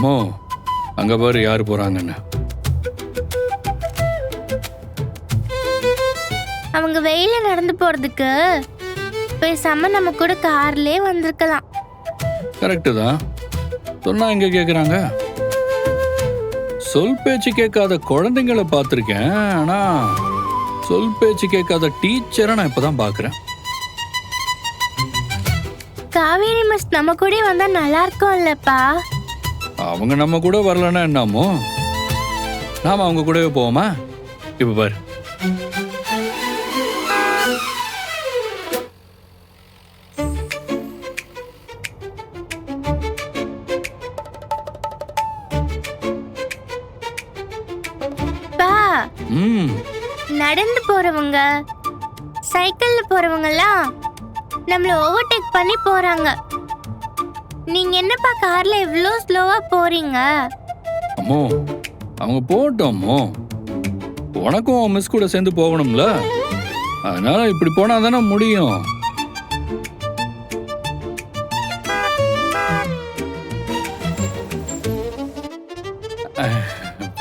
அம்மோ அங்க பாரு யாரு போறாங்கன்னு. அவங்க வெயில நடந்து போறதுக்கு பேசாம நம்ம கூட கார்லயே வந்திருக்கலாம். கரெக்டு தான். சொன்னா எங்க கேக்குறாங்க? சொல் பேச்சு கேட்காத குழந்தைங்களை பார்த்துருக்கேன், ஆனா சொல் பேச்சு கேட்காத டீச்சரை நான் இப்பதான் பாக்குறேன். காவேரி மிஸ் நம்ம கூட வந்தா நல்லா இருக்கும் இல்லப்பா? அவங்க நம்ம கூட வரலன்னா என்னமோ, நாம அவங்க கூடவே போவோமா? இப்ப பாரு. நடந்து போறவங்க, சைக்கிள்ல போறவங்கலாம் நம்மள ஓவர்டேக் பண்ணி போறாங்க. நீங்க என்னப்பா கார்ல இவ்ளோ ஸ்லோவா போறீங்க? அம்மோ அவங்க போட்டோமோ, உனக்கும் மிஸ் கூட சேர்ந்து போகணும்ல, அதனால இப்படி போனா தானே முடியும்.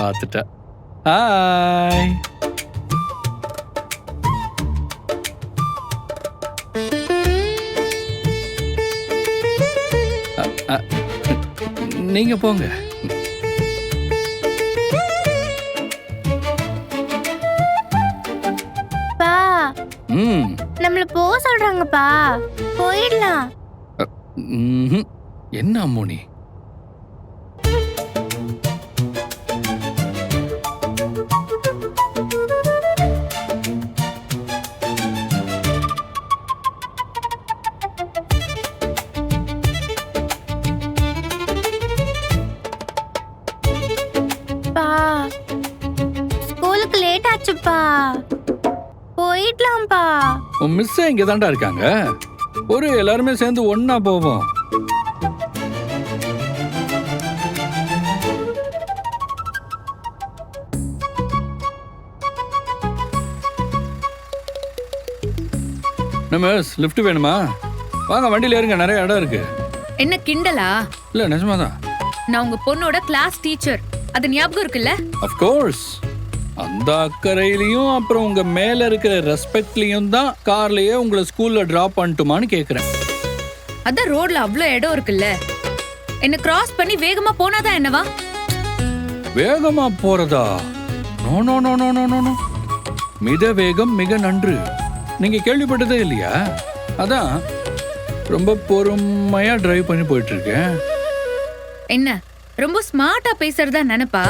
பார்த்துட்டா. ஹாய். நீங்க போங்க. பா நம்மள போக சொல்றாங்கப்பா, போயிடலாம். என்ன அம்மோனி? ஸ்கூலுக்கு லேட் ஆச்சுப்பா, போயிடலாம்ப்பா. உன் மிஸ் இங்க தான்டா இருக்காங்க. ஒரு எல்லாருமே சேர்ந்து ஒன்னா போவோம். நம்ம லிஃப்ட் வேணுமா? வாங்க வண்டியில ஏறுங்க, நிறைய இடம் இருக்கு. என்ன கிண்டலா? இல்ல நிஜமாதான். நான் உங்க பொண்ணோட கிளாஸ் டீச்சர், அது ஞாபகம் இருக்குல்ல? Of course. அந்த அக்கறையிலையும் அப்புறம் உங்க மேல இருக்கிற ரெஸ்பெக்ட்லயும் தான் கார்லயே உங்களை ஸ்கூல்ல டிராப் பண்ணட்டுமான்னு கேக்குறேன். அதான் ரோட்ல அவ்ளோ இடம் இருக்குல்ல, என்ன கிராஸ் பண்ணி வேகமா போனாதான் என்னவா? வேகமா போறதா? No no no no no no. மித வேகம் மிக நன்று. நீங்க கேள்விப்பட்டதே இல்லையா? அதான் ரொம்ப பொறுமையா டிரைவ் பண்ணி போயிட்டு இருக்கேன். என்ன ரொம்ப ஸ்மார்ட்டா பேசுறதா நினைப்பா?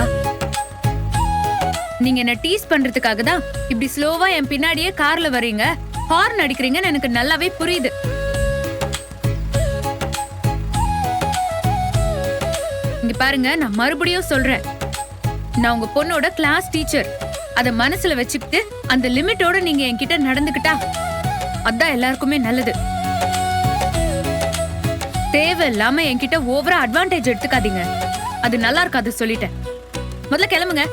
நீங்க என்ன டீஸ் பண்றதுக்காக தான் இப்படி ஸ்லோவா என் பின்னாடியே கார்ல வர்றீங்க, ஹார்ன் அடிக்கிறீங்கன்னு எனக்கு நல்லாவே புரியுது. இங்க பாருங்க, நான் மறுபடியும் சொல்றேன், நான் உங்க பொண்ணோட கிளாஸ் டீச்சர். அத மனசுல வச்சுக்கிட்டு அந்த லிமிட்டோட நீங்க என்கிட்ட நடந்துக்கிட்டா அதான் எல்லாருக்குமே நல்லது. தேவையில்லாம என்கிட்ட ஓவரா அட்வான்டேஜ் எடுத்துக்காதீங்க, அது நல்லா இருக்காது சொல்லிட்டேன். முதல்ல கிளம்புங்க.